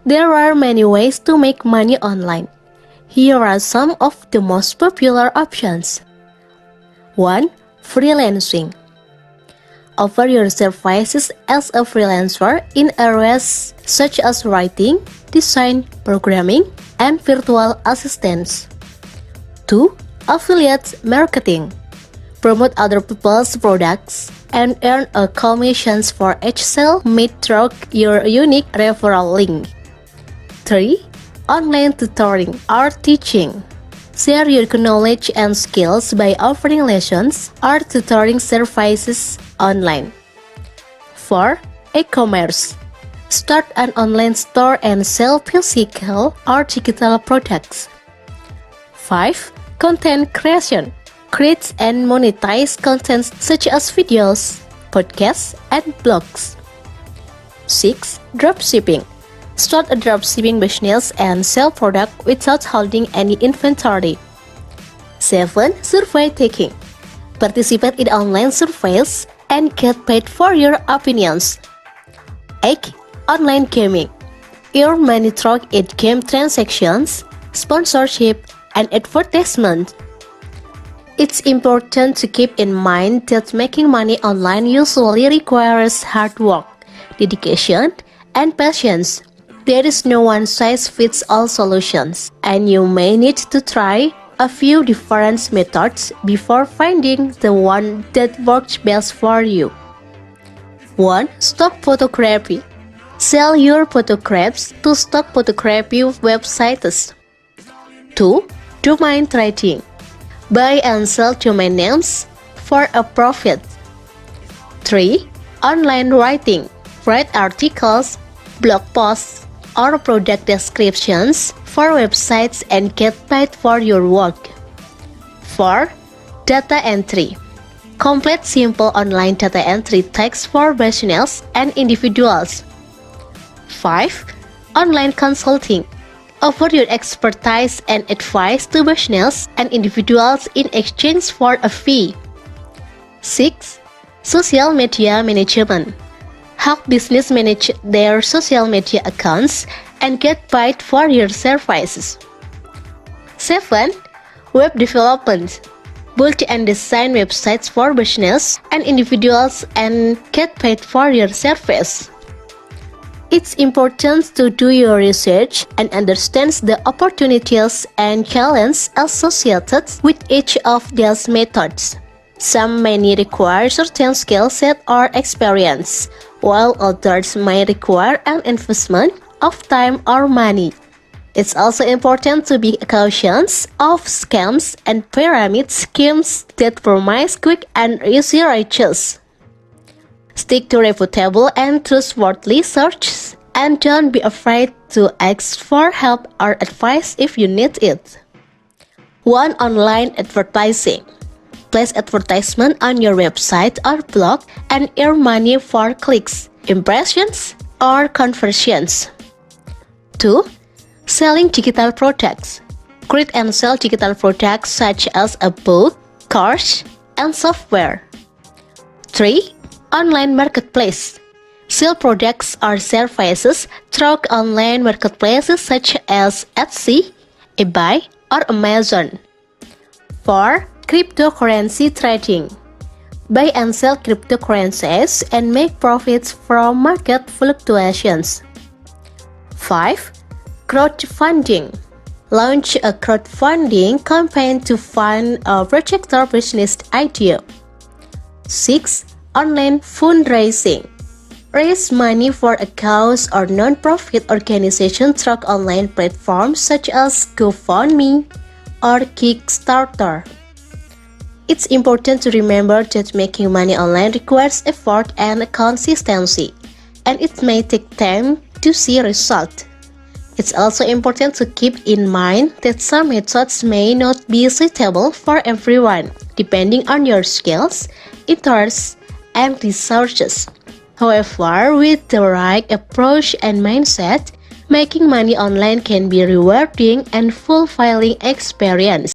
There are many ways to make money online. Here are some of the most popular options. 1. Freelancing. Offer your services as a freelancer in areas such as writing, design, programming, and virtual assistance. 2. Affiliate marketing. Promote other people's products and earn a commissions for each sale made through your unique referral link. 3. Online tutoring or teaching. Share your knowledge and skills by offering lessons or tutoring services online. 4. E-commerce. Start an online store and sell physical or digital products. 5. Content creation. Create and monetize content such as videos, podcasts, and blogs. 6. Dropshipping. Start a dropshipping business and sell product without holding any inventory. 7. Survey taking. Participate in online surveys and get paid for your opinions. 8. Online gaming. Earn money through in-game transactions, sponsorship, and advertisement. It's important to keep in mind that making money online usually requires hard work, dedication, and patience. There is no one-size-fits-all solutions, and you may need to try a few different methods before finding the one that works best for you. 1. Stock photography. Sell your photographs to stock photography websites. 2. Domain trading. Buy and sell domain names for a profit. 3. Online writing. Write articles, blog posts, or product descriptions for websites and get paid for your work. 4. Data entry. Complete simple online data entry tasks for business and individuals. 5. Online consulting. Offer your expertise and advice to business and individuals in exchange for a fee. 6. Social media management. Help business manage their social media accounts and get paid for your services. 7. Web development. Build and design websites for business and individuals and get paid for your service. It's important to do your research and understand the opportunities and challenges associated with each of these methods. Some may require certain skill set or experience, while others may require an investment of time or money. It's also important to be cautious of scams and pyramid schemes that promise quick and easy riches. Stick to reputable and trustworthy sources, and don't be afraid to ask for help or advice if you need it. 1. Online advertising. Place advertisement on your website or blog and earn money for clicks, impressions, or conversions. 2. Selling digital products. Create and sell digital products such as a book, course, and software. 3. Online marketplace. Sell products or services through online marketplaces such as Etsy, eBay, or Amazon. 4. Cryptocurrency trading. Buy and sell cryptocurrencies and make profits from market fluctuations. 5. Crowdfunding. Launch a crowdfunding campaign to fund a project or business idea. 6. Online fundraising. Raise money for a cause or non-profit organization through online platforms such as GoFundMe or Kickstarter. It's important to remember that making money online requires effort and consistency, and it may take time to see results. It's also important to keep in mind that some methods may not be suitable for everyone, depending on your skills, interests, and resources. However, with the right approach and mindset, making money online can be a rewarding and fulfilling experience.